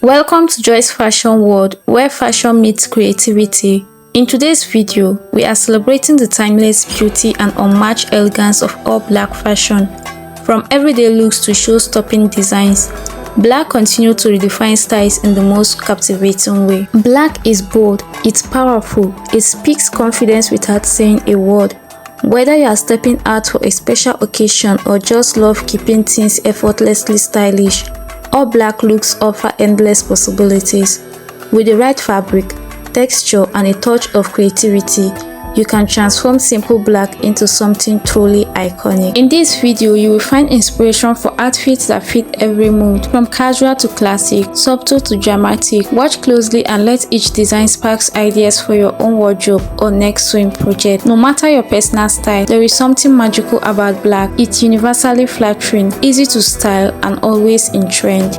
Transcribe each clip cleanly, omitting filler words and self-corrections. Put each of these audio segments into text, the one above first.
Welcome to Joy's Fashion World, where fashion meets creativity. In today's video, we are celebrating the timeless beauty and unmatched elegance of all black fashion. From everyday looks to show-stopping designs, black continues to redefine styles in the most captivating way. Black is bold, it's powerful, it speaks confidence without saying a word. Whether you are stepping out for a special occasion or just love keeping things effortlessly stylish, all black looks offer endless possibilities. With the right fabric, texture, and a touch of creativity, you can transform simple black into something truly iconic. In this video, you will find inspiration for outfits that fit every mood, from casual to classic, subtle to dramatic. Watch closely and let each design spark ideas for your own wardrobe or next sewing project. No matter your personal style, there is something magical about black. It's universally flattering, easy to style, and always in trend.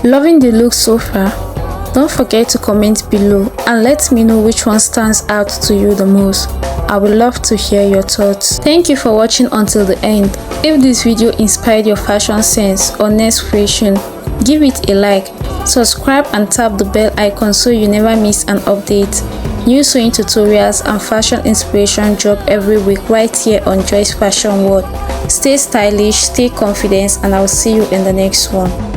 Loving the look so far? Don't forget to comment below and let me know which one stands out to you the most. I would love to hear your thoughts. Thank you for watching until the end. If this video inspired your fashion sense or next creation, give it a like, subscribe and tap the bell icon so you never miss an update. New sewing tutorials and fashion inspiration drop every week right here on Joy's Fashion World. Stay stylish, stay confident, and I'll see you in the next one.